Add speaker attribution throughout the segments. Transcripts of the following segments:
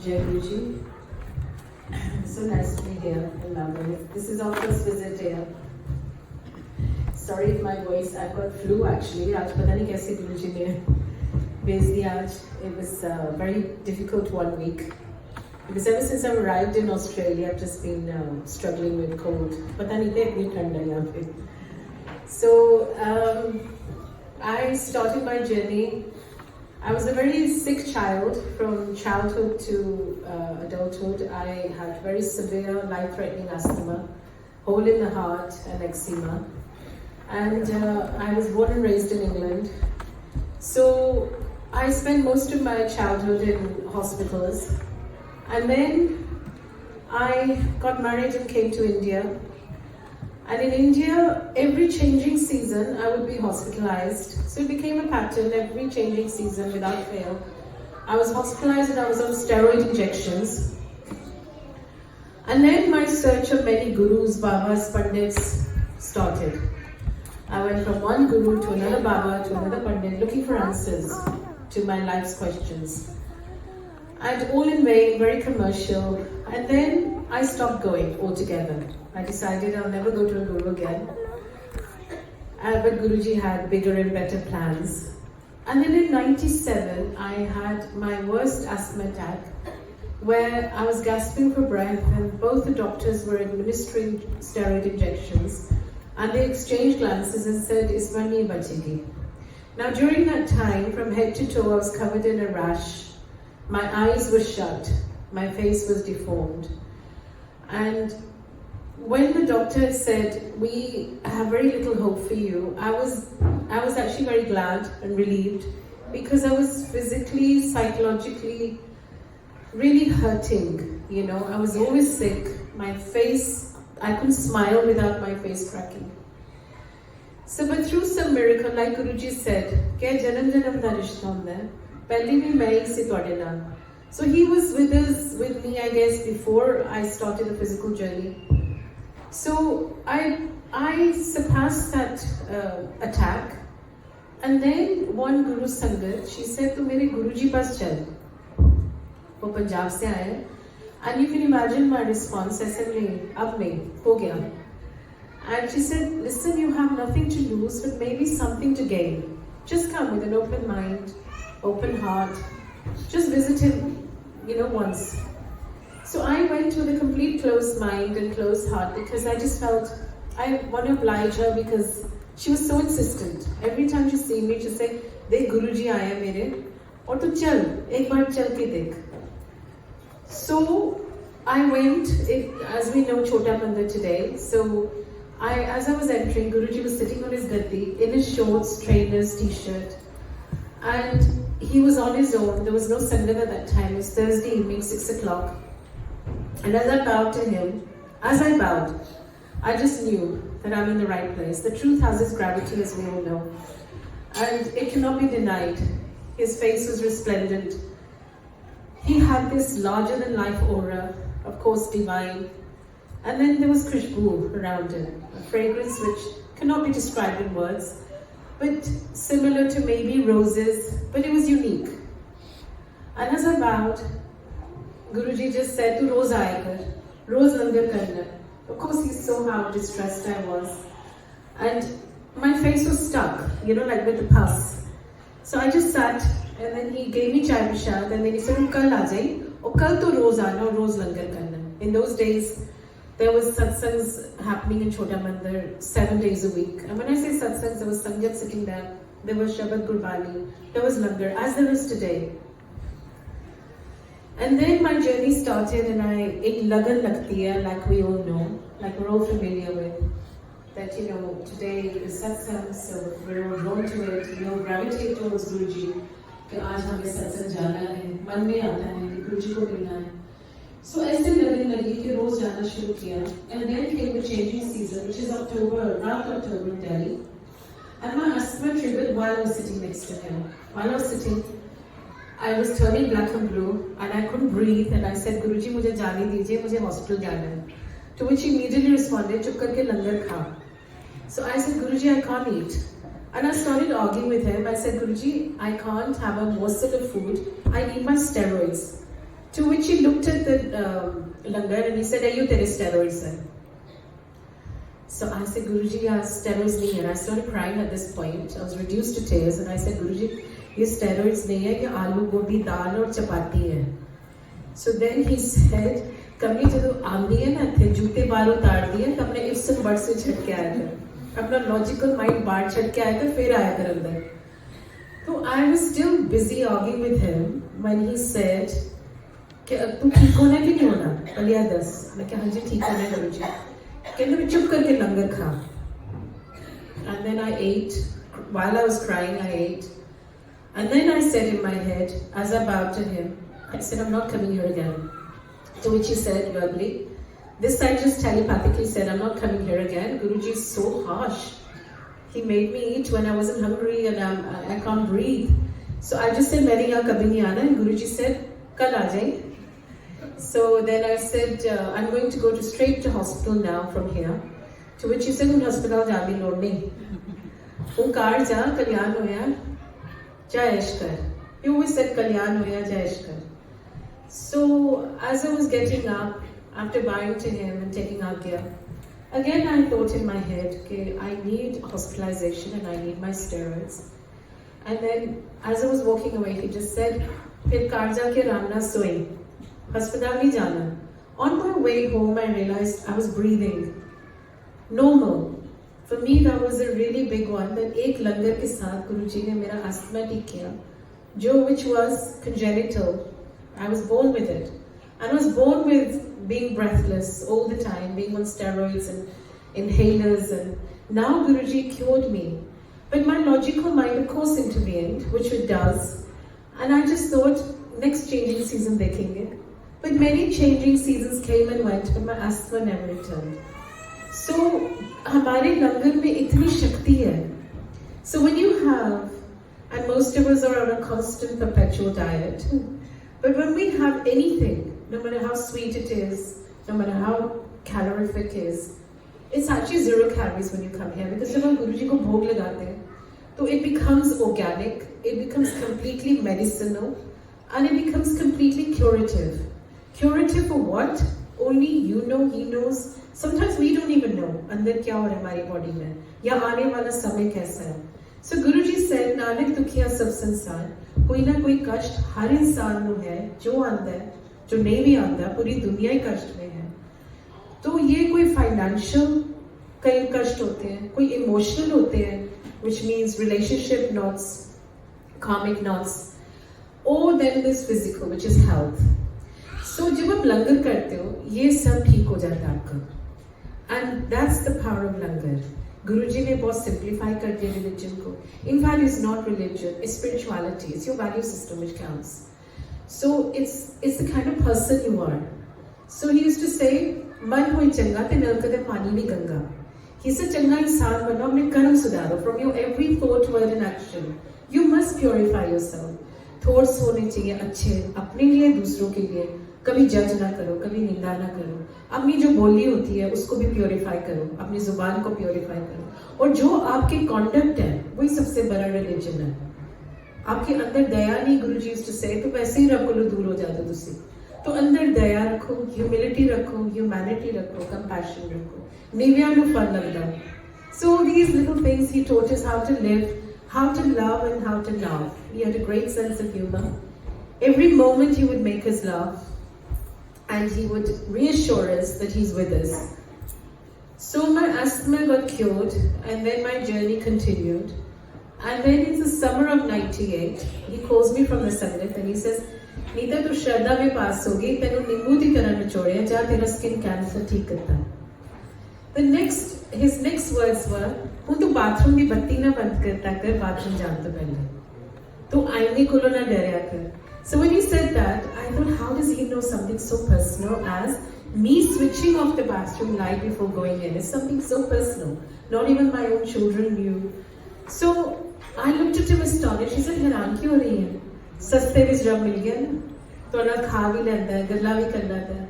Speaker 1: Jai Guruji. So nice to be here in Melbourne. This is our first visit here. Sorry if my voice, I've got flu actually. आज पता नहीं कैसे गुरुजी ने भेज दिया आज. It was a very difficult 1 week. Because ever since I arrived in Australia, I've just been struggling with cold. पता नहीं क्या इतनी ठंड है यहाँ पे. So I started my journey. I was a very sick child from childhood to adulthood. I had very severe life-threatening asthma, hole in the heart and eczema. And I was born and raised in England. So I spent most of my childhood in hospitals. And then I got married and came to India. And in India, every changing season, I would be hospitalized. So it became a pattern every changing season without fail. I was hospitalized and I was on steroid injections. And then my search of many gurus, babas, pandits started. I went from one guru to another baba to another pandit looking for answers to my life's questions. And all in vain, very commercial. And then I stopped going altogether. I decided I'll never go to a guru again. But Guruji had bigger and better plans. And then in '97, I had my worst asthma attack where I was gasping for breath and both the doctors were administering steroid injections and they exchanged glances and said, "Isma nahi bachegi." Now during that time, from head to toe, I was covered in a rash. My eyes were shut. My face was deformed. And when the doctor said, "We have very little hope for you," I was actually very glad and relieved because I was physically, psychologically really hurting. You know, I was always sick. My face, I couldn't smile without my face cracking. So, but through some miracle, like Guruji said, "Kya janam janam da rishta hunda hai, pehli bhi main hi si tuhade naal." So he was with me, I guess, before I started the physical journey. So I surpassed that attack, and then one Guru Sangat, she said, "Tu mere Guruji paas chal." वो पंजाब से आए हैं, and you can imagine my response. I said, "नहीं, अब नहीं, हो गया." And she said, "Listen, you have nothing to lose, but maybe something to gain. Just come with an open mind, open heart. Just visit him, once." So I went with a complete closed mind and closed heart because I just felt I want to oblige her because she was so insistent. Every time she see me, she'd say, "Dekh Guruji aaya mere, aur tu chal, ek baar chal ke dekh." So I went, as we know Chota Mandir today. So as I was entering, Guruji was sitting on his gaddi in his shorts, trainers, t-shirt, and he was on his own. There was no Sangat at that time. It was Thursday evening, 6 o'clock. And as I bowed to him, I just knew that I'm in the right place. The truth has its gravity, as we all know. And it cannot be denied. His face was resplendent. He had this larger-than-life aura, of course divine. And then there was Khushboo around him, a fragrance which cannot be described in words, but similar to maybe roses, but it was unique. And as I bowed, Guruji just said, "Tu roz aaya kar, roz langar karna." Of course, he saw how distressed I was. And my face was stuck, like with the pus. So I just sat, and then he gave me chai prasad, and then he said, "Kal aa jai, aur kal to roz aana, aur roz langar karna." In those days, there was satsangs happening in Chota Mandir 7 days a week. And when I say satsangs, there was Sangat sitting there, there was Shabad Gurbani, there was langar, as there is today. And then my journey started, and ek lagan lagti hai, like we all know, like we're all familiar with, that today is satsang, so we're all drawn to it, we all gravitate towards Guruji, कि आज हमें सत्संग जाना है, मन में आता है कि गुरुजी को मिलना है. So ऐसे लगने लगी कि रोज जाना शुरू किया. And then came the changing season, which is around October in Delhi. And my asthma triggered while I was sitting next to him. While I was sitting, I was turning black and blue, and I couldn't breathe. And I said, "Guruji, मुझे जाने दीजिए, मुझे hospital जाना है." To which he immediately responded, "चुप करके लंगर खा." So I said, "Guruji, I can't eat." And I started arguing with him. I said, "Guruji, I can't have a morsel of food. I need my steroids." To which he looked at the langar and he said, "Are you tere steroids hai?" So I said, "Guruji, yeah, steroids nahi hai." And I started crying at this point. I was reduced to tears and I said, "Guruji, ye steroids nahi hai, ye aloo gobi dal aur chapati hai." So then he said, "कभी जब आंधी है ना थे जूते बाहर उतार दिए तो अपने इफ्सन बड़ से छट के आया कर अपना लॉजिकल माइंड बाहर छट के आया कर फिर आया कर अंदर." तो I was still busy arguing with him when he said कि तू ठीक होना कि नहीं होना पलिया 10. मैं क्या हाँ जी ठीक होना करूँ जी कहते मैं चुप करके लंगर खा. And then I ate. While I was crying I ate. And then I said in my head as I bowed to him, I said, "I'm not coming here again." To which he said verbally, this I just telepathically said, "I'm not coming here again. Guruji is so harsh. He made me eat when I wasn't hungry and I can't breathe." So I just said, "Maine yahan kabhi nahi aana." And Guruji said, "Kal aa jaye." So then I said, "I'm going to go straight to hospital now from here." To which he said, "Un hospital jaan di lod nahi. Un car ja kalyan hoya ja aish kar." He always said kalyan hoya ja aish kar. So as I was getting up, after bowing to him and taking Agya, again I thought in my head, okay, I need hospitalization and I need my steroids. And then as I was walking away, he just said, "Phir car jaake aram na soye, hospital nahi jana." On my way home, I realized I was breathing normal. For me, that was a really big one. That ek langar ke saath Guruji ne mera asthma ठीक किया, जो which was congenital. I was born with it. And I was born with being breathless all the time, being on steroids and inhalers. And now Guruji cured me. But my logical mind, of course, intervened, which it does. And I just thought, next changing season देखेंगे. But many changing seasons came and went, but my asthma never returned. So, हमारे लंगर में इतनी शक्ति है. So when you have, and most of us are on a constant perpetual diet, but when we have anything, no matter how sweet it is, no matter how calorific it is, it's actually 0 calories when you come here. Because जब हम गुरुजी को भोग लगाते हैं, तो it becomes organic, it becomes completely medicinal, and it becomes completely curative. Curative for what? Only you know, he knows. Sometimes we don't even know अंदर क्या हो रहा है हमारी body में, या आने वाला समय कैसा है. So Guruji said, "नानक दुखिया सब संसार, कोई ना कोई कष्ट हर इंसान ਨੂੰ है, जो आंदा है, जो नहीं भी आंदा, पूरी दुनिया ही कष्ट में है." तो ये कोई फाइनेंशियल कई कष्ट होते हैं, कोई इमोशनल होते हैं, which means relationship knots, karmic knots, or then this physical, which is health. So जब आप लंगर करते हो, ये सब ठीक हो जाता है आपका. And that's the power of langar. Guruji ने बहुत simplify कर दिया religion को. In fact, it's not religion, it's spirituality. It's your value system which counts. So it's the kind of person you are. So he used to say, "मन होई चंगा ते नलक दे पानी भी गंगा." He said, "चंगा इंसान बनो, अपने कर्म सुधारो from your every thought, word and action. You must purify yourself. Thoughts होने चाहिए अच्छे अपने लिए, दूसरों के लिए. कभी जज ना करो, कभी निंदा ना करो. अपनी जो बोली होती है उसको भी प्योरीफाई करो, अपनी जुबान को प्योरीफाई करो. और जो आपके कॉन्डक्ट है वही सबसे बड़ा रिलीजन है. आपके अंदर दया नहीं, गुरुजी यूज्ड टू से, तो वैसे ही रब कोलों दूर हो जाते तुसी. तो अंदर दया रखो, ह्यूमिलिटी रखो, ह्यूमैनिटी रखो, कंपैशन रखो. नीविया नु फन लगदा. So these little things he taught us how to live, how to love and how to love. He had a great sense of humor. Every moment he would make us laugh. And he would reassure us that he's with us. So my asthma got cured, and then my journey continued. And then in the summer of 98, he calls me from the Sangat and he says, "Nita, tu Shraddha mein pass hogi, tenu nimbu di tarah nichode, ja tera skin cancer theek karta." His next words were, "Hun tu bathroom di batti na band karta kar, bathroom jaan to pehle. Tu aine kolo na darya kar." So when he said that, I thought, how does he know something so personal as me switching off the bathroom light before going in? It's something so personal. Not even my own children knew. So I looked at him astonished. He said, "हैरान क्यों हो रही है? सस्ते विच रब मिल गया ना, तो ना खा भी लेता है, गल्ला भी कर लेता है,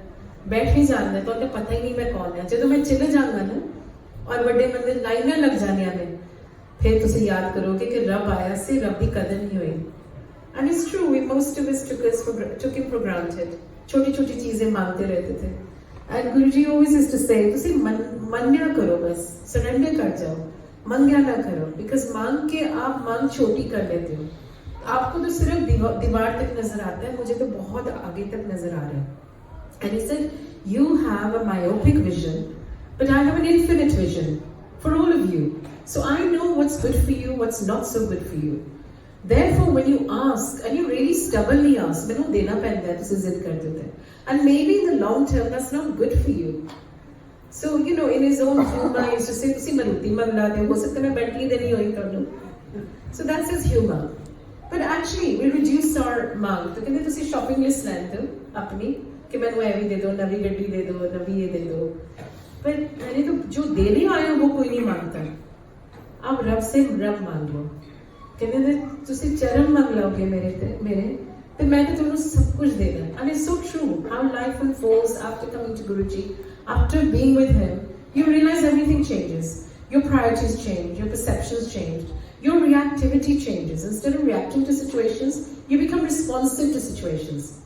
Speaker 1: बैठ भी जाता है, तो उन्हें पता ही नहीं मैं कौन है. जब मैं चले जाऊंगा ना और बड़े मंदिर लाइनें लग जाने में, फिर तुसी याद करोगे कि रब आया से रब की कदर नहीं हुई." And it's true, most of us took him for granted. छोटी-छोटी चीजें मांगते रहते थे. And Guruji always used to say, तुसी मन्या करो बस, surrender कर जाओ, मंग्या ना करो, because मांग के आप मांग छोटी कर लेते हो. आपको तो सिर्फ दीवार तक नजर आता है, मुझे तो बहुत आगे तक नजर आ रहा है. And he said, you have a myopic vision, but I have an infinite vision for all of you. So I know what's good for you, what's not so good for you. Therefore, when you ask, and you really stubbornly ask, मैंने देना पड़ता है, तुझे जिद कर देते हैं. And maybe in the long term, that's not good for you. So, you know, in his own humor, he used to say, तुसी मरुति मंगला दे, हो सकता है मैं Bentley दे नहीं होई कर लूँ. So that's his humor. But actually, we reduce our मांग. तो कहते तुसी shopping list लाते हो अपनी, कि मैंने वो ऐवी दे दो, नवी गड्डी दे दो, नवी ये दे दो. But मैंने तो जो देने आया वो कोई नहीं मांगता. आप रब से रब मांग लो. कहते तुसी चरण मांग लोगे मेरे तो मैं तो तुम्हें सब कुछ दे दूँ. And it's so true how life unfolds after coming to Guruji, after being with him. You realize everything changes. Your priorities change, your perceptions change, your reactivity changes. Instead of reacting to situations, you become responsive to situations.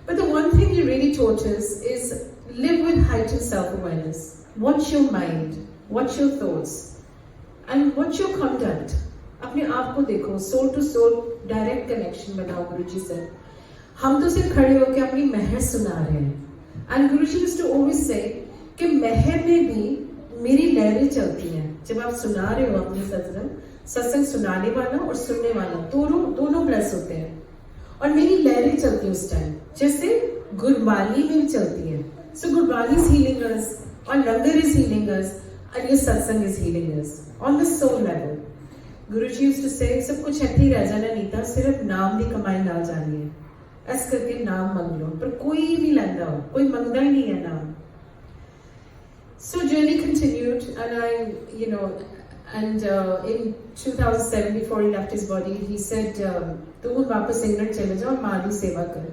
Speaker 1: But the one thing he really taught us is live with heightened self-awareness. Watch your mind, watch your thoughts, and watch your conduct. अपने आप को देखो, soul to soul direct connection बनाओ गुरुजी से. हम तो सिर्फ खड़े होकर अपनी महर सुना रहे हैं. And Guruji used to always say कि महर में भी मेरी लहरें चलती हैं. जब आप सुना रहे हो अपनी सत्संग सुनाने वाला और सुनने वाला दोनों ब्लेस होते हैं. और मेरी लहरें चलती हैं उस टाइम, जैसे गुरबानी में चलती है. So Gurbani is healing us, और langar is healing us, and your satsang is healing us on the soul level. Guruji used to say, सब कुछ ऐसे ही रह जाना नीता, सिर्फ नाम दी कमाई ना जानी है. ऐसे करके नाम मांग लो, पर कोई भी लेंदा हो, कोई मंगदा ही नहीं है नाम. So journey continued, and in 2007, before he left his body, he said, तू वापस इंग्लैंड चले जाओ, माँ की सेवा कर.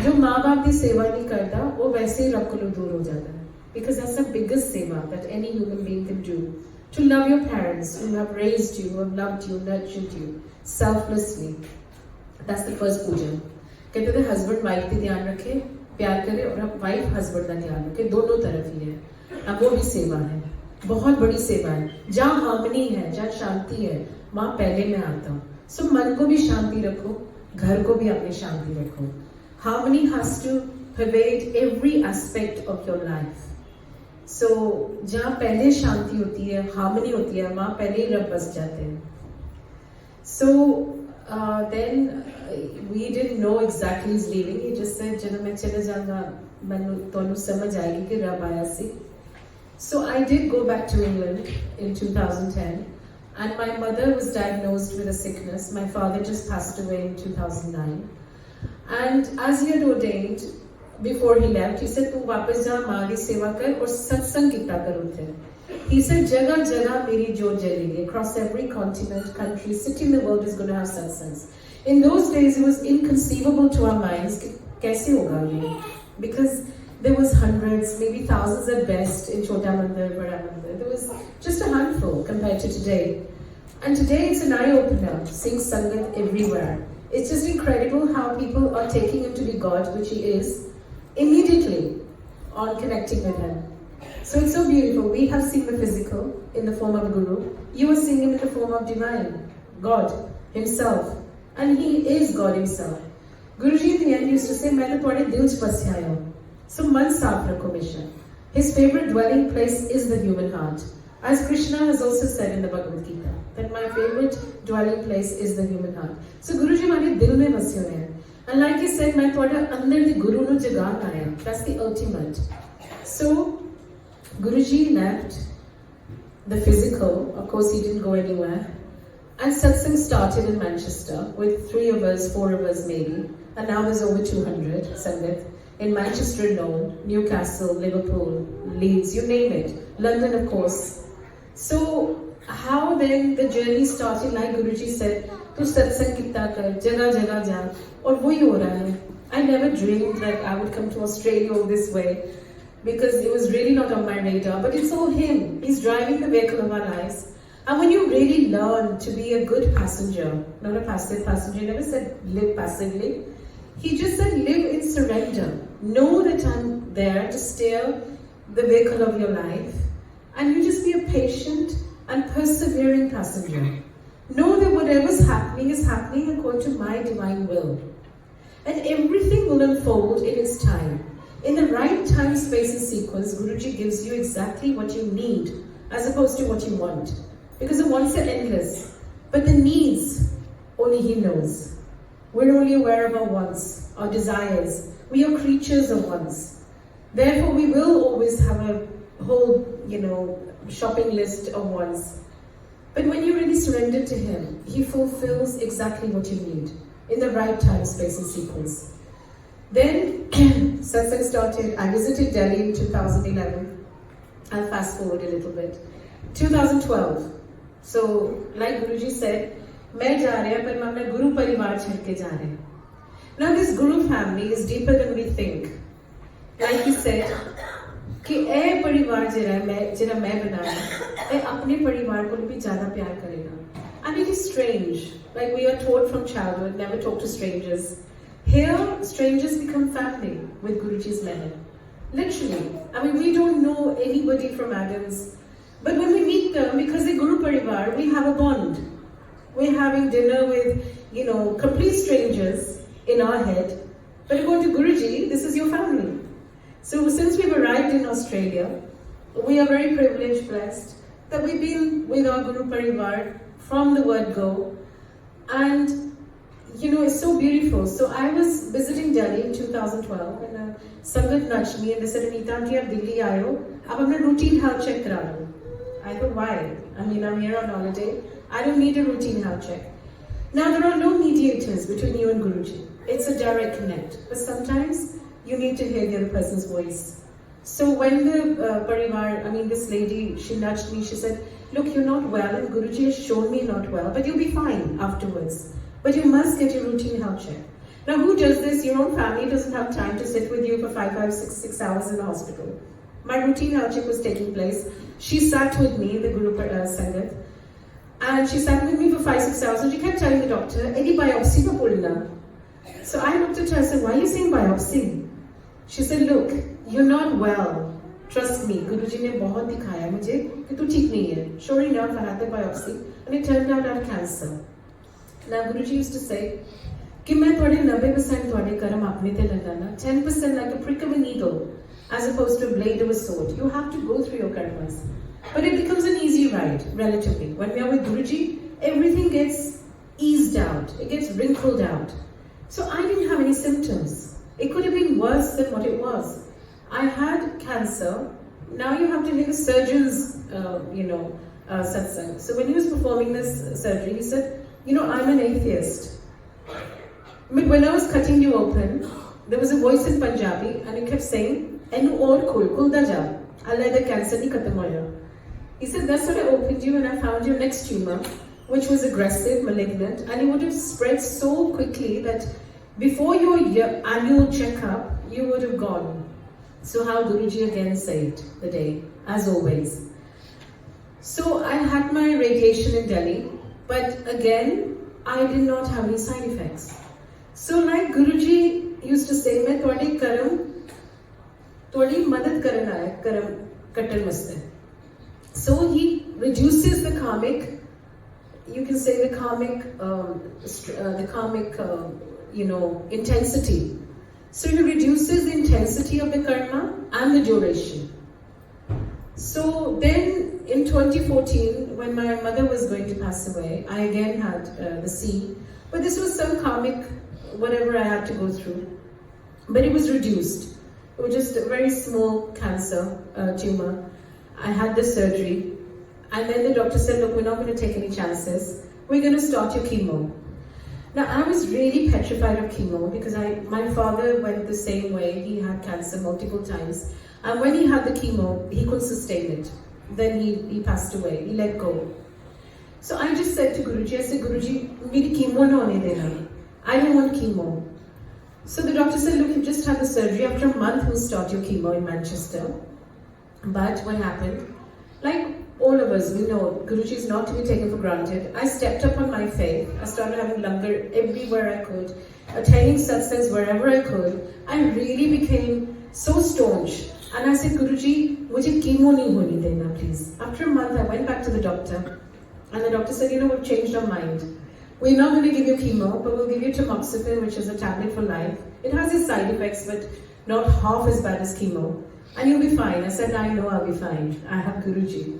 Speaker 1: जो माँ बाप की सेवा नहीं करता, वो वैसे ही रब को दूर हो जाता है. Because that's the biggest seva that any human being can do. To love your parents who have raised you, who have loved you, nurtured you, selflessly. That's the first puja. कहते थे husband wife का ध्यान रखे, प्यार करे, और wife husband का ध्यान रखे, दोनों तरफ ही है. अब वो भी सेवा है, बहुत बड़ी सेवा है. जहाँ हार्मनी है, जहाँ शांति है, वहाँ पहले मैं आता हूँ. So मन को भी शांति रखो, घर को भी अपनी शांति रखो. Harmony has to pervade every aspect of your life. So, जहाँ पहले शांति होती है, हार्मनी होती है, वहाँ पहले ही रब बस जाते हैं. So, then we didn't know exactly he's leaving. He just said, जब मैं चले जाऊँगा, मैंने तो समझ आएगी कि रब आया सी. So I did go back to England in 2010, and my mother was diagnosed with a sickness. My father just passed away in 2009, and as he had ordained. Before he left, he said, "तू वापस जा, माँ की सेवा कर और सत्संग कितना कर उठे." He said, "जगह जगह मेरी जोत जलेगी. Across every continent, country, city in the world is going to have satsangs." In those days, it was inconceivable to our minds. कैसे होगा ये? Because there was hundreds, maybe thousands at best in Chota Mandir, Bada Mandir. There was just a handful compared to today. And today, it's an eye-opener. Seeing Sangat everywhere. It's just incredible how people are taking him to be God, which he is. Immediately on connecting with him. So it's so beautiful. We have seen the physical in the form of Guru. You are seeing him in the form of divine, God himself. And he is God himself. Guruji in the end used to say, "Maine tode dil ch basya hu." So man saaf rakho misha. His favorite dwelling place is the human heart. As Krishna has also said in the Bhagavad Gita, that my favorite dwelling place is the human heart. So Guruji hमारे दिल में बसे हुए हैं. And like he said, मैं थोड़ा अंदर दी गुरु नु जगान आया. That's the ultimate. So, Guruji left the physical. Of course, he didn't go anywhere. And satsang started in Manchester with 3 of us, 4 of us maybe. And now there's over 200 sangat in Manchester alone, Newcastle, Liverpool, Leeds, you name it. London, of course. So, how then the journey started, like Guruji said, to satsang kitta kar, jagah jagah ja, और वही हो रहा है. I never dreamed that I would come to Australia all this way, because it was really not on my radar. But it's all him. He's driving the vehicle of our lives. And when you really learn to be a good passenger, not a passive passenger, he never said live passively. He just said live in surrender. Know that I'm there to steer the vehicle of your life, and you just be a patient and persevering passenger. Know that whatever's happening is happening according to my divine will. And everything will unfold in its time. In the right time, space and sequence, Guruji gives you exactly what you need as opposed to what you want. Because the wants are endless, but the needs, only He knows. We're only aware of our wants, our desires. We are creatures of wants. Therefore, we will always have a whole, shopping list of wants. But when you really surrender to Him, He fulfills exactly what you need in the right time, space and sequence. Then Satsang started. I visited Delhi in 2011. I'll fast forward a little bit. 2012. So, like Guruji said, मैं जा रहा हूँ, पर मैं अपना गुरु परिवार छोड़ के जा रहा हूँ. Now this Guru family is deeper than we think. Like he said, कि ए परिवार जिरा मैं बनाया, ए अपने परिवार को भी ज़्यादा प्यार करेगा. And it is strange. Like we are taught from childhood, never talk to strangers. Here, strangers become family with Guruji's method. Literally. I mean, we don't know anybody from Adams. But when we meet them, because they're Guru Parivar, we have a bond. We're having dinner with, complete strangers in our head. But according to Guruji, this is your family. So since we've arrived in Australia, we are very privileged, blessed, that we've been with our Guru Parivar from the word go. And, it's so beautiful. So I was visiting Delhi in 2012 and Sangat nudged me and they said, Anita, aunty, aap Delhi aayo, aap apna routine health check kara lo. I thought, why? I mean, I'm here on holiday. I don't need a routine health check. Now, there are no mediators between you and Guruji. It's a direct connect. But sometimes you need to hear the other person's voice. So when the this lady, she nudged me, she said, look, you're not well and Guruji has shown me not well, but you'll be fine afterwards. But you must get your routine health check. Now, who does this? Your own family doesn't have time to sit with you for 6 hours in the hospital. My routine health check was taking place. She sat with me, the Guru Sangat, and she sat with me for 5-6 hours and she kept telling the doctor, any biopsy ka bolna. So I looked at her and said, why are you saying biopsy? She said, look, you're not well. Trust me, Guruji ne bahut dikhaya mujhe ki tu theek nahi hai. Sure enough, I had the biopsy and it turned out I had cancer. Now Guruji used to say, कि मैं थोड़े 90% थोड़े कर्म अपने ते लगाना, 10% like a prick of a needle, as opposed to a blade of a sword. You have to go through your karmas. But it becomes an easy ride, relatively. When we are with Guruji, everything gets eased out. It gets wrinkled out. So I didn't have any symptoms. It could have been worse than what it was. I had cancer. Now you have to hear the surgeon's, satsang. So when he was performing this surgery, he said, I'm an atheist. But when I was cutting you open, there was a voice in Punjabi and it kept saying, Enu aur khul da ja. Allah the cancer ni khatam hoya. He said, that's what I opened you and I found your next tumor, which was aggressive, malignant, and it would have spread so quickly that before your annual checkup, you would have gone. So how Guruji again saved the day, as always. So I had my radiation in Delhi, but again, I did not have any side effects. So like Guruji used to say, मैं थोड़ी मदद करना है, करम कटल मस्ते. So he reduces the karmic, you can say the karmic, intensity. So he reduces the intensity of the karma and the duration. So then in 2014, when my mother was going to pass away, I again had the C. But this was some karmic, whatever I had to go through. But it was reduced. It was just a very small cancer tumor. I had the surgery. And then the doctor said, look, we're not going to take any chances. We're going to start your chemo. Now, I was really petrified of chemo because my father went the same way. He had cancer multiple times. And when he had the chemo, he couldn't sustain it. Then he passed away. He let go. So I just said to Guruji, I said, Guruji, meri chemo na hone dena. I don't want chemo. So the doctor said, look, you just had the surgery. After a month, we'll start your chemo in Manchester. But what happened? Like all of us, we know Guruji is not to be taken for granted. I stepped up on my faith. I started having langar everywhere I could, attending satsangs wherever I could. I really became so staunch. And I said, Guruji, mujhe chemo nahi honi dena, please. After a month, I went back to the doctor. And the doctor said, we've changed our mind. We're not going to give you chemo, but we'll give you tamoxifen, which is a tablet for life. It has its side effects, but not half as bad as chemo. And you'll be fine. I said, I know I'll be fine. I have Guruji.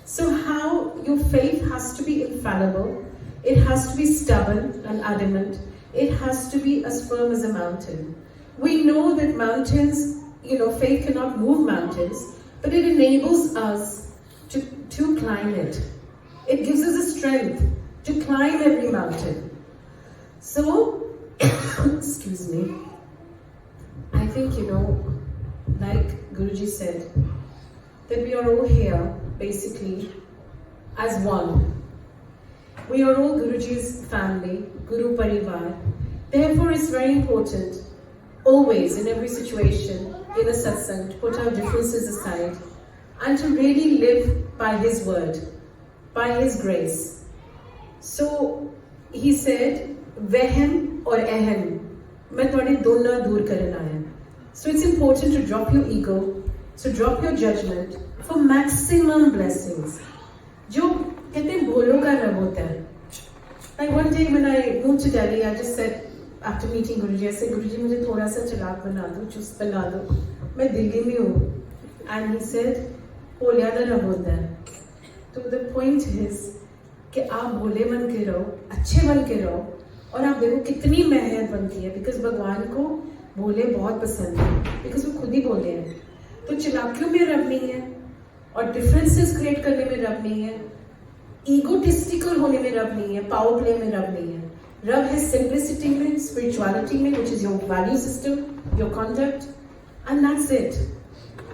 Speaker 1: So how your faith has to be infallible. It has to be stubborn and adamant. It has to be as firm as a mountain. We know that mountains, faith cannot move mountains, but it enables us to climb it. It gives us the strength to climb every mountain. So, excuse me, I think, like Guruji said, that we are all here, basically, as one. We are all Guruji's family, Guru Parivar. Therefore, it's very important, always, in every situation, in a satsang, to put our differences aside, and to really live by his word, by his grace. So he said, Vehem or Ehem, main tode donna dur karan aaya. So it's important to drop your ego, to drop your judgment for maximum blessings. Jo kehte hain bholo ka rab hota hai. Like one day when I moved to Delhi, I just said, after meeting Guruji, I said, Guruji, mujhe thoda sa chirag bana do, chust bana do. Main Delhi mein hu. And he said, bholya da rab hota hai. So the point is, कि आप भोले बन के रहो, अच्छे बन के रहो, और आप देखो कितनी मेहनत बनती है, बिकॉज भगवान को भोले बहुत पसंद है, बिकॉज वो खुद ही भोले हैं. तो चालाकियों में रब नहीं है, और डिफरेंसेस क्रिएट करने में रब नहीं है, ईगोटिस्टिकल होने में रब नहीं है, पावर प्ले में रब नहीं है. रब है सिंप्लिसिटी में, स्पिरिचुअलिटी में, which is your value system, your conduct, and that's it.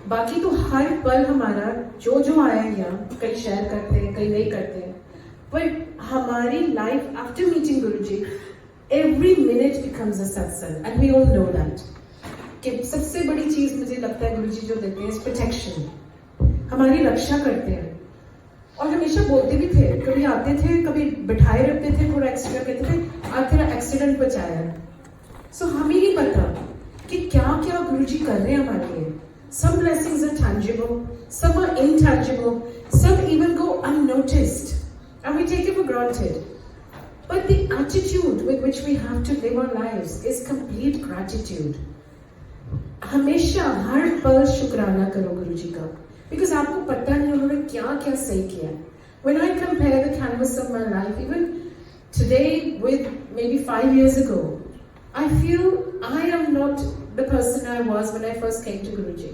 Speaker 1: बाकी तो हर पल हमारा जो आया है यहाँ, कई शेयर करते हैं, कई नहीं करते हैं. But हमारी life after meeting Guruji, every minute becomes a satsang, and we all know that. कि सबसे बड़ी चीज मुझे लगता है गुरुजी जो देते हैं is protection. हमारी रक्षा करते हैं, और हमेशा बोलते भी थे. कभी आते थे, कभी बिठाए रखते थे, थोड़ा एक्स्ट्रा कहते थे, आज तेरा एक्सीडेंट बचाया. So हमें नहीं पता कि क्या क्या गुरुजी कर रहे हैं हमारे लिए. Some blessings are tangible, some are intangible, some even go unnoticed. And we take it for granted. But the attitude with which we have to live our lives is complete gratitude. हमेशा हर पल शुक्राना करो गुरुजी का, because आपको पता नहीं उन्होंने क्या क्या सही किया. When I compare the canvas of my life, even today with maybe 5 years ago, I feel I am not the person I was when I first came to Guruji.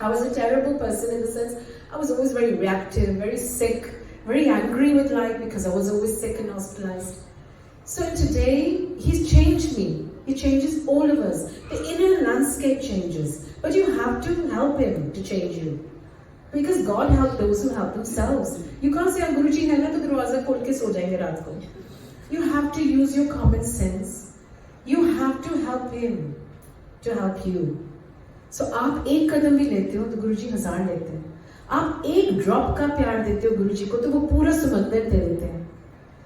Speaker 1: I was a terrible person in the sense I was always very reactive, very sick, very angry with life because I was always sick and hospitalized. So today, he's changed me. He changes all of us. The inner landscape changes. But you have to help him to change you. Because God helps those who help themselves. You can't say, Guruji hai na to darwaza khol ke so jayenge raat ko. You have to use your common sense. You have to help him to help you. So आप एक कदम भी लेते हो तो गुरुजी 1000 लेते हैं. आप एक ड्रॉप का प्यार देते हो गुरुजी को तो वो पूरा समंदर दे देते हैं.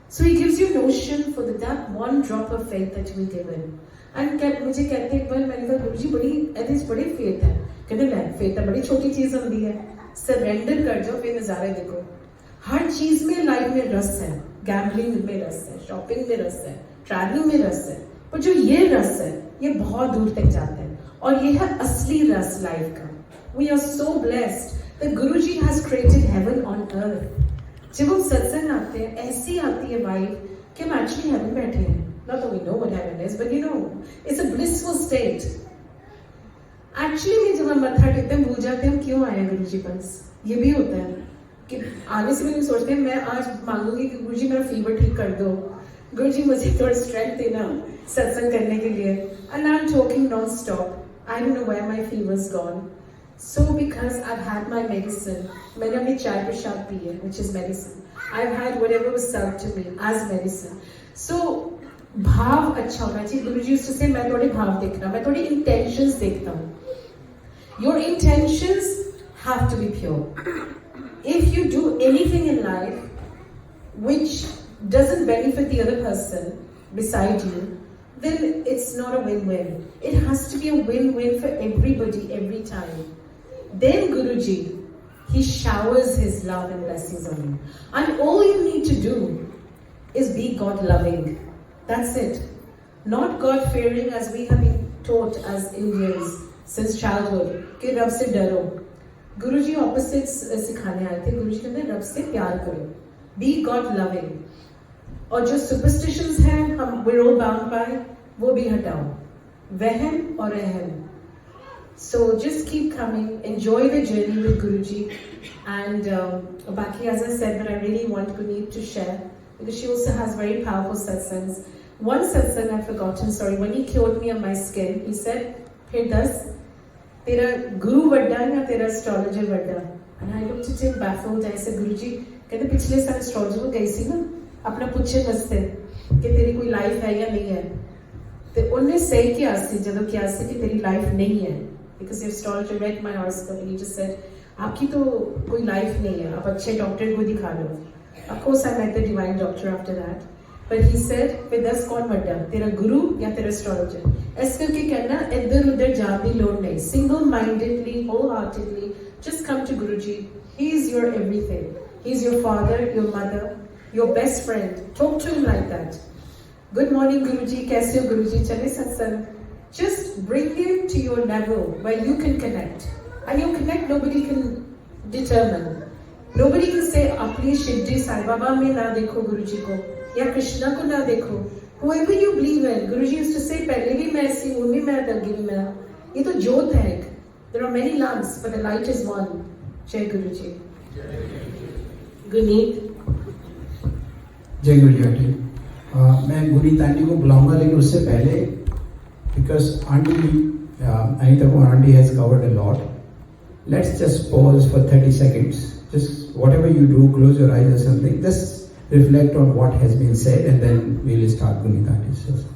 Speaker 1: So he gives you notion for that one drop of faith that we give in. And मुझे कहते एक बार मैंने कहा गुरुजी बड़ी फेथ है. कहते ले फेथ है बड़ी छोटी चीज होती है. सरेंडर कर जाओ फिर नजारे देखो. हर चीज में लाइफ में रस है. गैम्बलिंग में रस है, शॉपिंग में रस है, ट्रैवलिंग में रस है. पर जो ये रस है ये बहुत दूर तक जाता है और ये है असली रस लाइफ का. We are so blessed that Guruji has created heaven on earth. जब हम सत्संग आते हैं ऐसी आती है वाइब कि हम actually heaven बैठे हैं. Not that we know what heaven is, but it's a blissful state. Actually में जब हम मत्था टेकते हैं भूल जाते हैं हम क्यों आए हैं गुरुजी पास. ये भी होता है कि आने से पहले सोचते हैं मैं आज मांगूंगी कि गुरुजी मेरा फीवर ठीक कर दो. गुरुजी मुझे थोड़ा स्ट्रेंथ देना सत्संग करने के लिए. And I'm talking non-stop. I don't know where my fever's gone. So because I've had my medicine, मैंने अपनी चाय प्रसाद पी है, which is medicine. I've had whatever was served to me as medicine. So भाव अच्छा होना चाहिए. गुरुजी used to say मैं थोड़े भाव देखना, मैं थोड़ी intentions देखता हूँ. Your intentions have to be pure. if you do anything in life which doesn't benefit the other person beside you, then it's not a win-win. It has to be a win-win for everybody, every time. Then Guruji, he showers his love and blessings on you. And all you need to do is be God-loving. That's it. Not God-fearing as we have been taught as Indians since childhood. कि रब से डरो. Guruji opposites सिखाने आए थे. Guruji कहते हैं रब से प्यार करो. Be God-loving. और जो superstitions हैं हम we're all bound by, वो भी हटाओ. वहम और रहम. So just keep coming, enjoy the journey with Guruji. And Baki, as I said, but I really want Guneet to share because she also has very powerful satsangs. One satsang I've forgotten, sorry, when he cured me of my skin, he said, "Hey, das, tera guru vadda ya tera astrologer vadda?" And I looked at him baffled. I said, "Guruji, कहते पिछले साल astrologer को गई सी ना, अपना पूछे वास्ते कि तेरी कोई life है या नहीं है." तो उन्हें सही किया सी, जब किया सी कि तेरी life नहीं है. Because the astrologer read my horoscope and he just said, "आपकी तो कोई life नहीं है, आप अच्छे doctor को दिखा लो." Of course, I met the divine doctor after that. But he said, "फिर 10 कौन बड़ा? तेरा गुरु या तेरा astrologer?" ऐसे करके कहना, इधर उधर जाने की लोड़ नहीं. Single-mindedly, wholeheartedly, just come to Guruji. He is your everything. He is your father, your mother, your best friend. Talk to him like that. Good morning, Guruji. कैसे हो Guruji? चले सत्संग. Just bring him to your level where you can connect. And you connect, nobody can determine. Nobody can say, "Apni Shivji Sai Baba mein na dekho Guruji ko, ya Krishna ko na dekho." Whoever you believe in, Guruji used to say, "Pehle bhi main si, hun bhi main, agge bhi main." Ye to jyot hai. There are many lamps, but the light is one. Jai Guruji. Guneet.
Speaker 2: जय गुरु जी aunty. मैं Guneet aunty को बुलाऊंगा, लेकिन उससे पहले because Aunty Anita Kumar Aunty has covered a lot. Let's just pause for 30 seconds. Just whatever you do, close your eyes or something. Just reflect on what has been said, and then we'll start Gunita Aunty's.